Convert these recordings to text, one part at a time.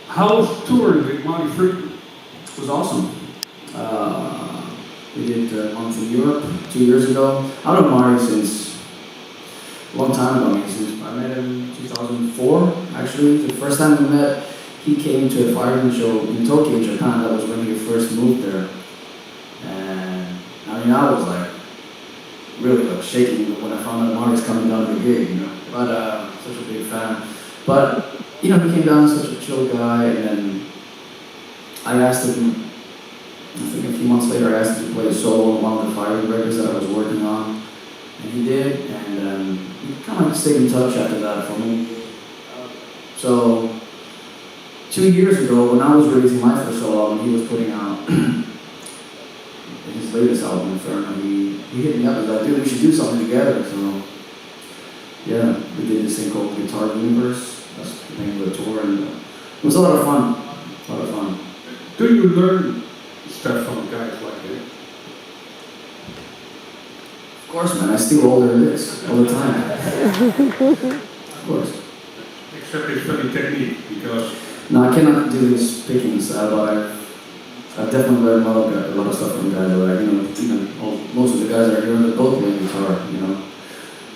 How was touring with Marty Friedman? It was awesome. We did a month in Europe 2 years ago. I've known Marty since a long time ago. I mean, since I met him in 2004, actually. The first time we met, he came to a fireman show in Tokyo, in Japan. That was when he first moved there. And I mean, I was like, really like shaking when I found out Marty's coming down to the gig, you know. But such a big fan. But you know, he came down such a chill guy, and then I asked him. I think a few months later, I asked him to play a solo on one of the fireman records that I was working on, and he did. And we kind of stayed in touch after that for me. So 2 years ago, when I was releasing my first solo album, he was putting out his latest album, Inferno. He hit me up and was like, dude, we should do something together. So, yeah, we did this thing called Guitar Universe. That's the name of the tour, and it was a lot of fun. A lot of fun. Do you learn stuff from guys like that? Of course, man. I steal all their licks all the time. Of course. Except it's funny technique, because... No, I cannot do this picking style, but I've definitely learned a lot of stuff from guys like, you know, even most of the guys that are here that both play guitar, you know.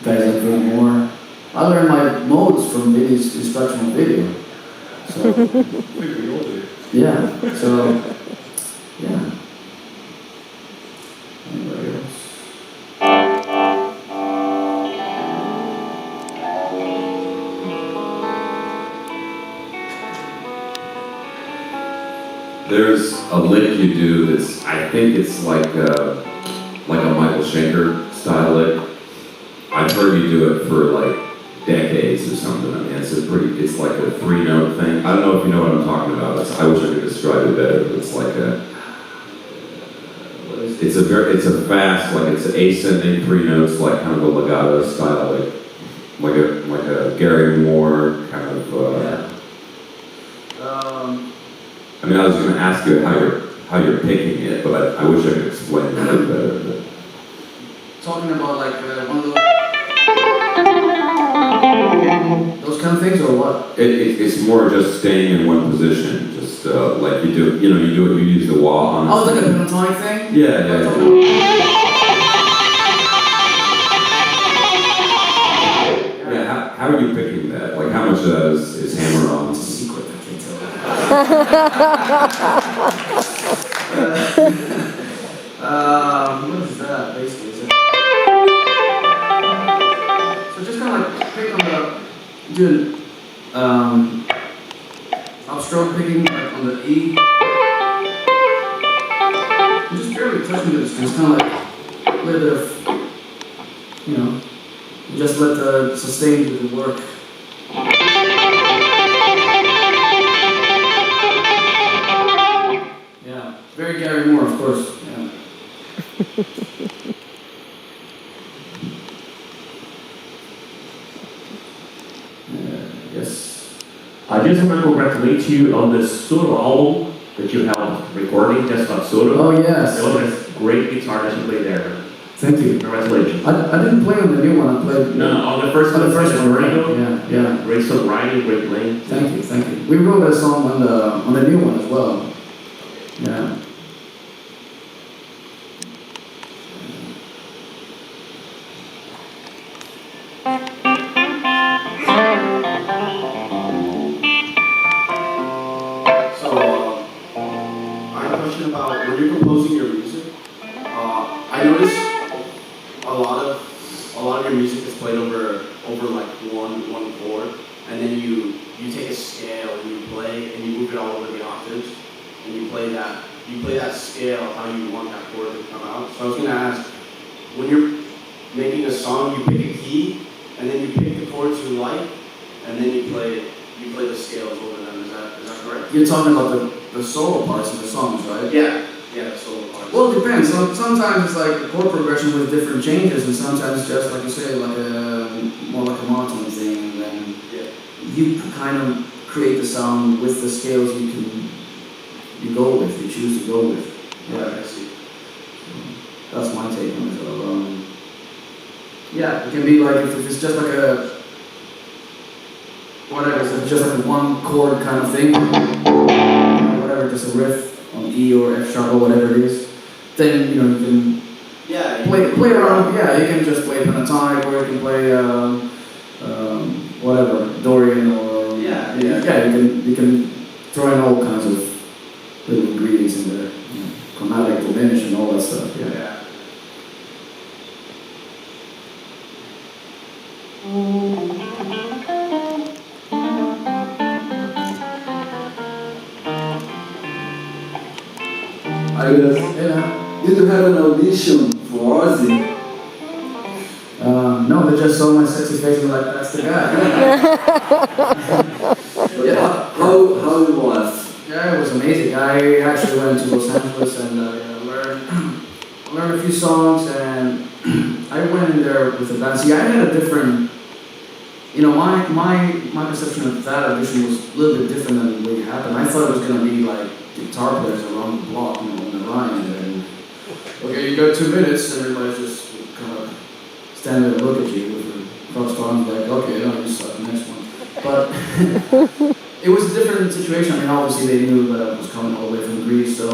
Guys like Vinny Moore. I learned my modes from Vinny's instructional video. So, I think we all do. yeah, so, yeah. Anybody else? There's a lick you do that's, I think it's like a Michael Schenker style lick. I've heard you do it for like decades or something. I mean, it's like a 3-note thing. I don't know if you know what I'm talking about. I wish I could describe it better, but it's like it's a fast, like it's ascending 3 notes, like kind of a legato style, like a Gary Moore kind of. I mean, I was going to ask you how you're picking it, but I wish I could explain it a bit better. But. Talking about like one of those kind of things, or what? It's more just staying in one position, just like you use the wah on. Oh, it's like a pentatonic thing? Yeah. Yeah, how are you picking that? Like, how much of that is hammer on? It's a secret, I can't tell you. What is that, basically? So just kind of like pick on doing upstroke picking like on the E. And just barely touching the strings, kind of like a little bit of, you know, just let the sustain do the work. Yeah, very Gary Moore, of course. Yeah. Yes. I just want to congratulate you on the solo album that you helped recording, Just Not Solo. Oh, yes. It was a great guitar that you played there. Thank you. Congratulations. I didn't play on the new one, I played... No, on the first on the first one, right? Yeah. Great songwriting, great playing. Thank you. We wrote a song on the new one as well. Yeah. So, I have a question about when you're composing your music. I notice a lot of your music is played over like one chord, and then you take a scale and you play and you move it all over the octaves, and you play that scale how you want that chord to come out. So I was gonna ask, when you're making a song, you pick a key, and then you pick the chords you like, and then you play the scales over them. Is that correct? You're talking about the solo parts of the songs, right? Yeah, the solo parts. Well, it depends. So sometimes it's like a chord progression with different changes, and sometimes it's just, like you say, more like a monotone thing, and then you kind of create the sound with the scales you choose to go with. Yeah, I see. That's my take on it. So, yeah, it can be like if it's just like whatever, so it's just like a one chord kind of thing, whatever, just a riff on E or F sharp or whatever it is, then you can Yeah. play around. Yeah, you can just play pentatonic, or you can play whatever, Dorian, or Yeah. You can throw in all kinds of little ingredients in there, chromatic, diminish, and all that stuff. Yeah. Yeah. I guess Yeah. you had an audition for Ozzy. No, they just saw my sexy face and were like, that's the guy. Yeah. How it was? Yeah, it was amazing. I actually went to Los Angeles and learned a few songs, and I went in there with a band. See, I had a different, my perception of that audition was a little bit different than what happened. I thought it was going to be like guitar players around the block, on the line, and okay, you got 2 minutes, and everybody's just kind of stand there and look at you with their crossed arms, like, okay, no, you suck, next one. But it was a different situation. I mean, obviously they knew that I was coming all the way from Greece, so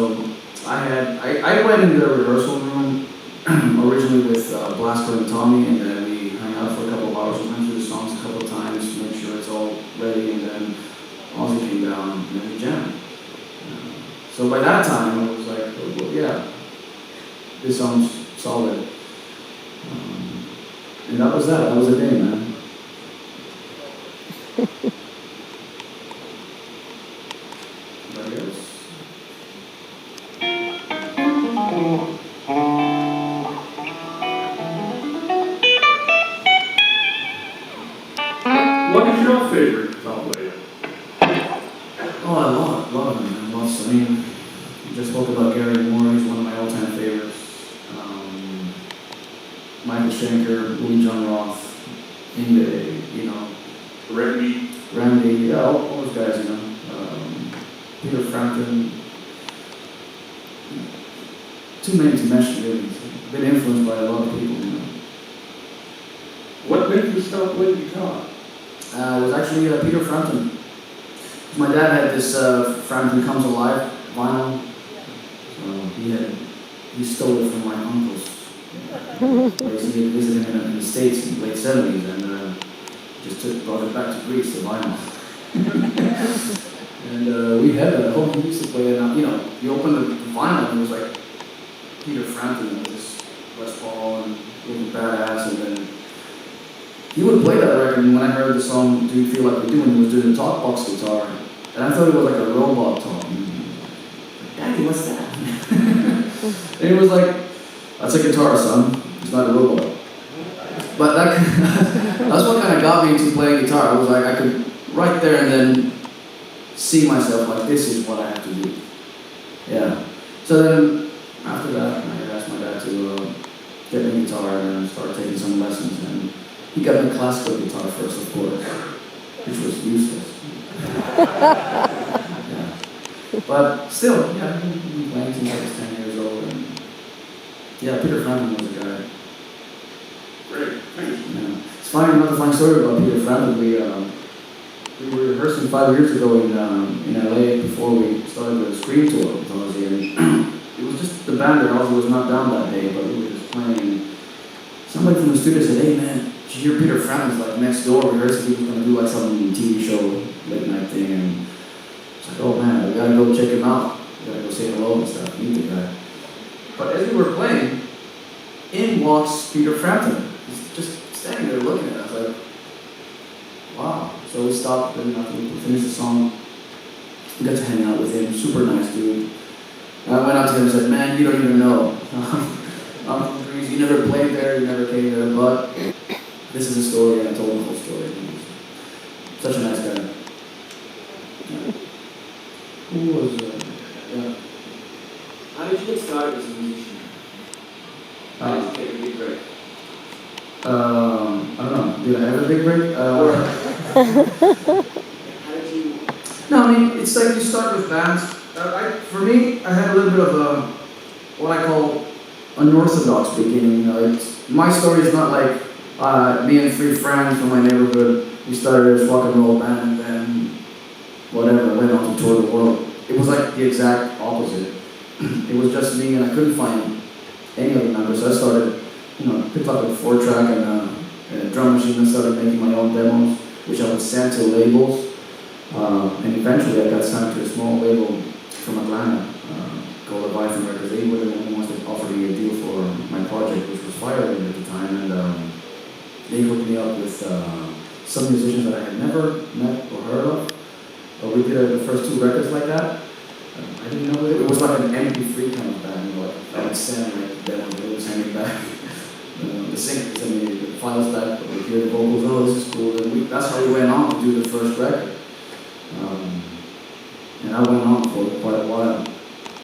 I went in the rehearsal room originally with Blaster and Tommy, and then we hung out for a couple of hours and went through the songs a couple of times to make sure it's all ready, and then Ozzy came down and then we jammed. So by that time, I was like, oh, well, yeah, this song's solid. And that was that. That was the day, man. Anybody else? What is your favorite guitar player? Oh, I love him, man. Lots. I mean, we just spoke about Gary Moore. He's one of my all-time favorites. Michael Schenker, Louis John Roth, Ingve, Randy, yeah, all those guys, Peter Frampton. Too many to mention, really. Been influenced by a lot of people, What made you start playing guitar? It was actually Peter Frampton. My dad had this Frampton Comes Alive vinyl. So he stole it from my uncle's. Place. He had visited him in the States in the late 70s, and just brought it back to Greece, the vinyl. And we had a whole, he used to play it, you open the vinyl and it was like Peter Frampton with this Les Paul and looking badass, and then he would play that record, and when I heard the song Do You Feel Like We Do, when he was doing the talk box guitar, and I thought it was like a robot talking. Daddy, what's that? And it was like, that's a guitar, son. It's not a robot. But that's what kind of got me into playing guitar. I was like, I could right there and then see myself like, this is what I have to do. Yeah. So then, after that, I asked my dad to get me a guitar and start taking some lessons. And he got me classical guitar first, of course, which was useless. Yeah. But still, yeah, I've been playing since I was 10 years old. And yeah, Peter Frampton was a guy. Great, thanks. Yeah. It's funny, another funny story about Peter Frampton. We were rehearsing 5 years ago in LA before we started the Scream tour with Ozzy, and it was just the band there. Ozzy was not down that day, but we were just playing. And somebody from the studio said, "Hey man, did you hear Peter Frampton's like next door rehearsing? He was gonna do like some TV show, late night thing." And it's like, "Oh man, we gotta go check him out. We gotta go say hello and stuff, meet the guy." But as we were playing, in walks Peter Frampton. He's just standing there looking at us like, wow. So we stopped and we finished the song. We got to hang out with him. Super nice dude. And I went out to him and said, "Man, you don't even know. I'm from Greece. You never played there. You never came there. But this is a story." And I told him the whole story. He was such a nice guy. Yeah. Who was? Yeah. How did you get started as a musician? How did you take a big break? I don't know. Did I have a big break? How did you? No, I mean, it's like you start with bands. For me, I had a little bit of what I call unorthodox beginning. My story is not like me and 3 friends from my neighborhood we started as rock and roll band, and then whatever, went on to tour the world. It was like the exact opposite. It was just me, and I couldn't find any other members. So I started, picked up a 4-track and a drum machine and started making my own demos, which I would send to labels. And eventually I got signed to a small label from Atlanta called Leviathan Records. They were the only ones that offered me a deal for my project, which was Firewind at the time. And they hooked me up with some musicians that I had never met or heard of. But we did the first 2 records like that. I didn't know it was like an MP3 kind of band, like I would send like demos, they would send me back the singers send me the files back, but we hear the vocals, oh this is cool, and that's how we went on to do the first record. And I went on for quite a while.